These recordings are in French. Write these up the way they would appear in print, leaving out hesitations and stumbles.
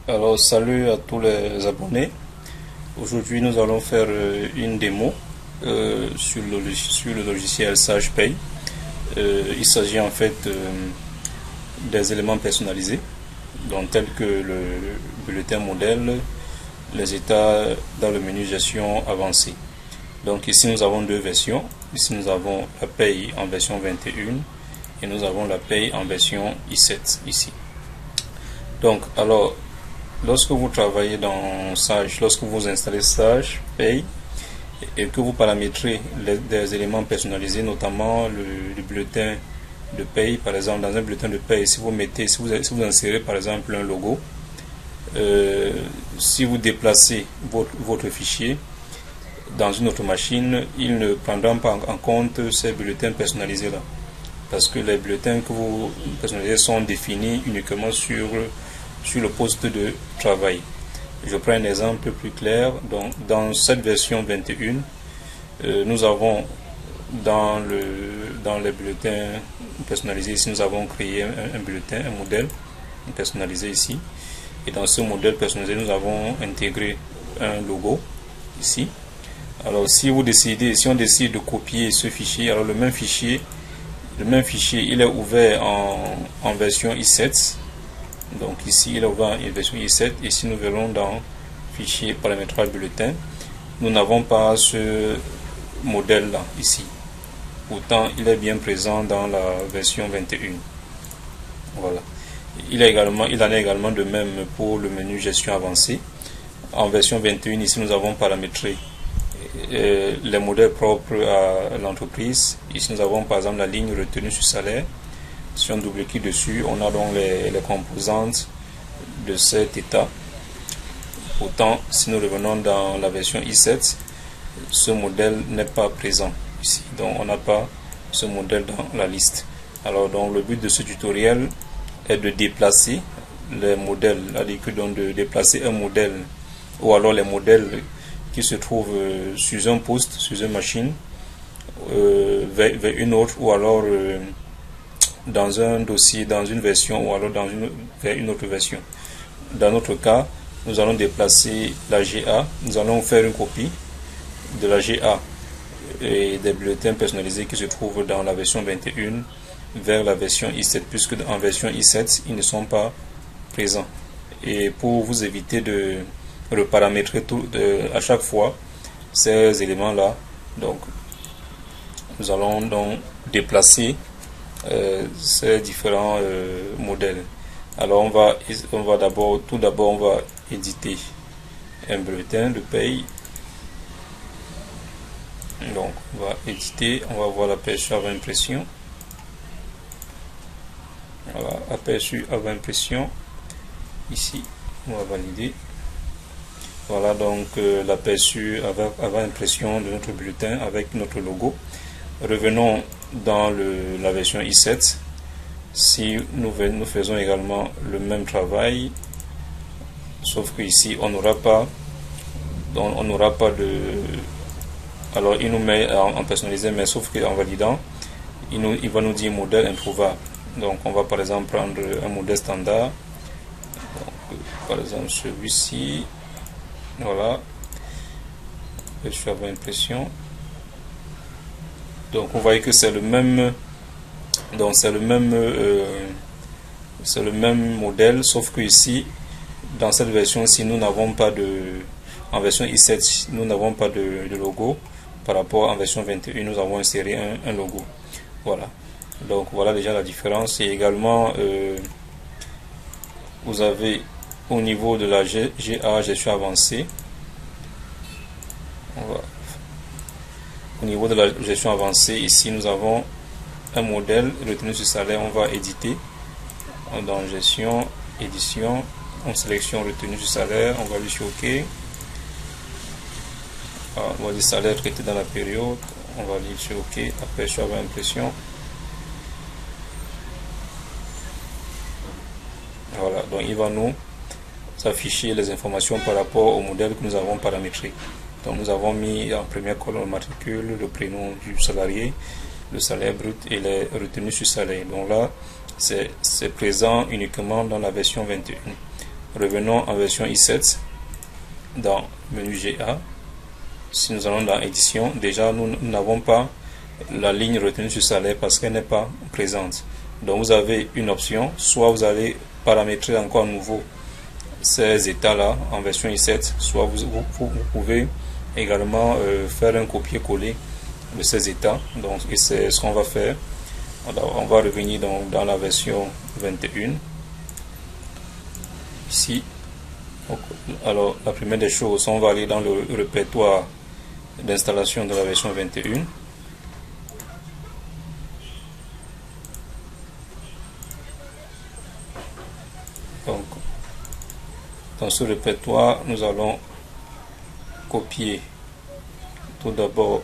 Alors, salut à tous les abonnés. Aujourd'hui, nous allons faire une démo sur le logiciel SagePay. Il s'agit en fait des éléments personnalisés, donc tels que le bulletin modèle, les états dans le menu gestion avancée. Donc ici, nous avons deux versions. Ici, nous avons la paye en version 21 et nous avons la paye en version i7 ici. Donc, alors, lorsque vous travaillez dans Sage, lorsque vous installez Sage Pay et que vous paramétrez des éléments personnalisés, notamment le bulletin de paye, par exemple, dans un bulletin de paye, si vous insérez par exemple un logo, si vous déplacez votre fichier dans une autre machine, il ne prendra pas en compte ces bulletins personnalisés là, parce que les bulletins que vous personnalisez sont définis uniquement sur le poste de travail. Je prends un exemple plus clair. Donc, dans cette version 21, nous avons dans les bulletins personnalisés ici, nous avons créé un bulletin, un modèle personnalisé ici. Et dans ce modèle personnalisé, nous avons intégré un logo ici. Alors, si on décide de copier ce fichier, alors le même fichier, il est ouvert en version i7. Donc ici, il est ouvert en version i7. Et si nous verrons dans fichier paramétrage bulletin, nous n'avons pas ce modèle là ici. Pourtant, il est bien présent dans la version 21. Voilà. Il en est également de même pour le menu gestion avancée. En version 21, ici, nous avons paramétré les modèles propres à l'entreprise. Ici, nous avons par exemple la ligne retenue sur salaire. Si on double-clique dessus, on a donc les composantes de cet état. Pourtant, si nous revenons dans la version i7, ce modèle n'est pas présent ici. Donc, on n'a pas ce modèle dans la liste. Alors, donc, le but de ce tutoriel est de déplacer les modèles, c'est-à-dire de déplacer un modèle ou alors les modèles qui se trouvent sur un poste, sur une machine, vers une autre, ou alors dans un dossier, dans une version, ou alors vers une autre version. Dans notre cas, nous allons déplacer la GA, nous allons faire une copie de la GA et des bulletins personnalisés qui se trouvent dans la version 21 vers la version i7, puisque en version i7, ils ne sont pas présents. Et pour vous éviter de reparamétrer à chaque fois ces éléments-là, donc nous allons donc déplacer ces différents modèles. Alors tout d'abord on va éditer un bulletin de paye. Donc on va éditer, on va voir l'aperçu avant impression. Voilà, aperçu avant impression. Ici, on va valider. Voilà donc l'aperçu avant impression de notre bulletin avec notre logo. Revenons dans la version i7. Si nous faisons également le même travail, sauf que ici on n'aura pas de, alors il nous met en personnalisé, mais sauf qu'en validant, il va nous dire modèle introuvable. Donc on va par exemple prendre un modèle standard. Donc, par exemple celui-ci. Voilà, je vais avoir impression. Donc vous voyez que c'est le même, donc c'est le même modèle, sauf que ici dans cette version ci nous n'avons pas en version i7 nous n'avons pas de logo. Par rapport en version 21, nous avons inséré un logo. Voilà, donc voilà déjà la différence. Et également vous avez au niveau de la GA, gestion avancée, au niveau de la gestion avancée, ici nous avons un modèle retenu sur salaire. On va éditer dans gestion, édition, on sélectionne retenu sur salaire, on va aller sur OK. On va dire salaire traité dans la période, on va aller sur OK. Après je vais avoir impression. Voilà, donc il va nous afficher les informations par rapport au modèle que nous avons paramétré. Donc nous avons mis en première colonne matricule, le prénom du salarié, le salaire brut et les retenues sur salaire. Donc là, c'est présent uniquement dans la version 21. Revenons en version i7 dans menu GA. Si nous allons dans édition, déjà nous n'avons pas la ligne retenue sur salaire parce qu'elle n'est pas présente. Donc vous avez une option, soit vous allez paramétrer encore à nouveau ces états là en version i7, soit vous pouvez également faire un copier-coller de ces états. Donc et c'est ce qu'on va faire. Alors, on va revenir donc dans la version 21 ici. Alors la première des choses, on va aller dans le répertoire d'installation de la version 21. Donc dans ce répertoire, nous allons copier tout d'abord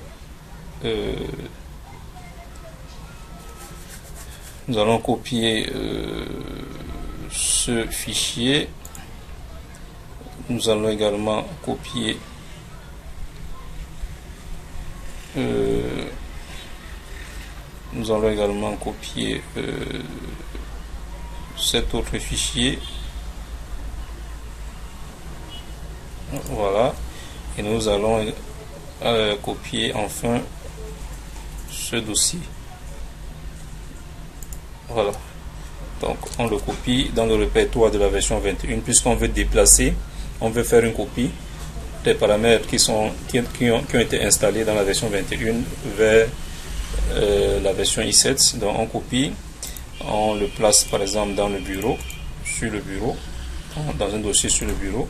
nous allons copier ce fichier. Nous allons également copier cet autre fichier. Voilà, et nous allons copier enfin ce dossier. Voilà, donc on le copie dans le répertoire de la version 21 puisqu'on veut déplacer, on veut faire une copie des paramètres qui ont été installés dans la version 21 vers la version i7. Donc on copie, on le place par exemple dans le bureau, sur le bureau, dans un dossier sur le bureau.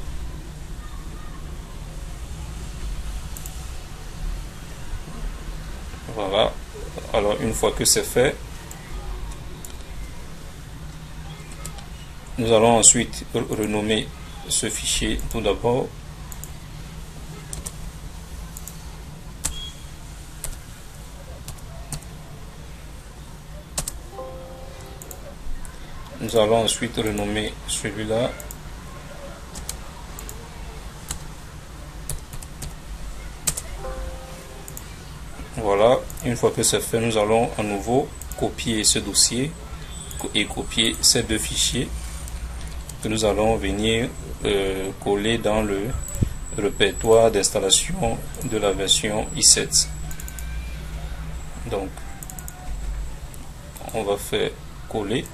Voilà, alors une fois que c'est fait, nous allons ensuite renommer ce fichier tout d'abord. Nous allons ensuite renommer celui-là. Voilà, une fois que c'est fait, nous allons à nouveau copier ce dossier et copier ces deux fichiers que nous allons venir coller dans le répertoire d'installation de la version i7. Donc, on va faire coller.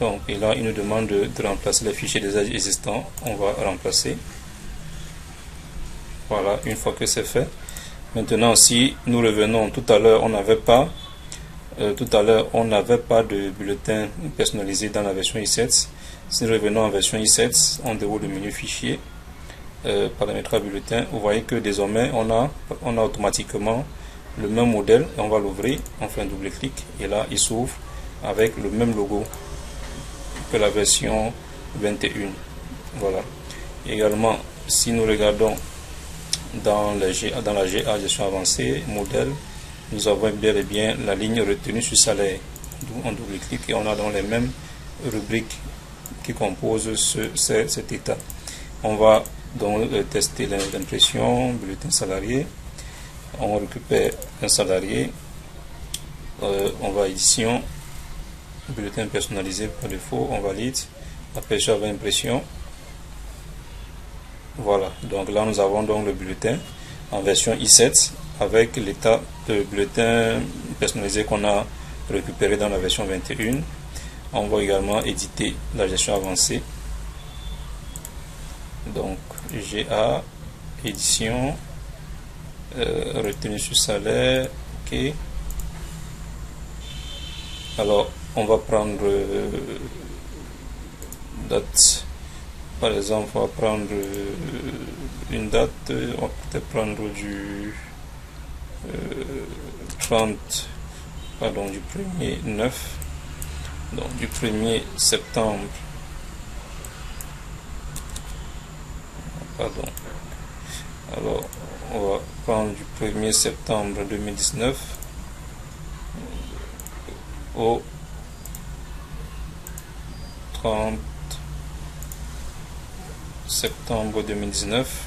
Donc, et là, il nous demande de remplacer les fichiers déjà existants. On va remplacer. Voilà, une fois que c'est fait. Maintenant, si nous revenons, tout à l'heure, on n'avait pas de bulletin personnalisé dans la version i7. Si nous revenons en version i7, en dehors du menu fichier, paramétrage bulletin, vous voyez que désormais, on a automatiquement le même modèle. On va l'ouvrir, on fait un double clic et là, il s'ouvre avec le même logo que la version 21. Voilà. Également, si nous regardons dans la GA gestion avancée, modèle, nous avons bel et bien la ligne retenue sur salaire. On double clic et on a dans les mêmes rubriques qui composent cet état. On va donc tester l'impression, bulletin salarié. On récupère un salarié. On va édition, bulletin personnalisé par défaut, on valide. Après j'avais impression. Voilà, donc là nous avons donc le bulletin en version i7 avec l'état de bulletin personnalisé qu'on a récupéré dans la version 21. On va également éditer la gestion avancée. Donc GA, édition, retenue sur salaire, ok. Alors on va prendre date. Par exemple, on va prendre une date, on va peut-être prendre du 30, pardon, du 1er 9, donc du 1er septembre, pardon, alors on va prendre du 1er septembre 2019 au 30 septembre 2019.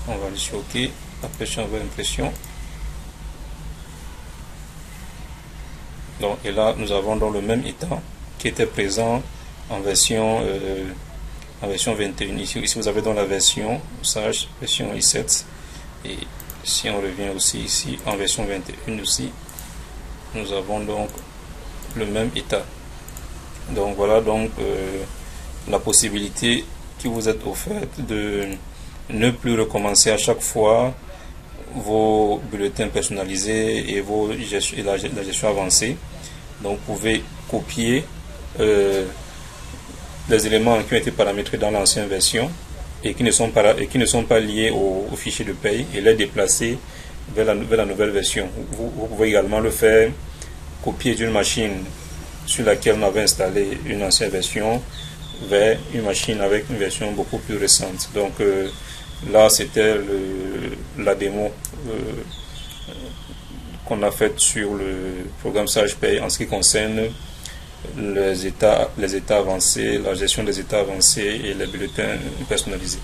On va aller sur OK. Après changer l'impression. Donc, et là, nous avons dans le même état qui était présent en version 21. Ici vous avez donc la version Sage, version i7. Et si on revient aussi ici en version 21 aussi, nous avons donc le même état. Donc voilà donc la possibilité qui vous est offerte de ne plus recommencer à chaque fois vos bulletins personnalisés et la gestion avancée. Donc vous pouvez copier les éléments qui ont été paramétrés dans l'ancienne version et qui ne sont pas liés au fichier de paye et les déplacer vers la nouvelle version. Vous pouvez également le faire copier d'une machine sur laquelle on avait installé une ancienne version vers une machine avec une version beaucoup plus récente. Donc là c'était la démo qu'on a faite sur le programme SagePay en ce qui concerne les états avancés, la gestion des états avancés et les bulletins personnalisés.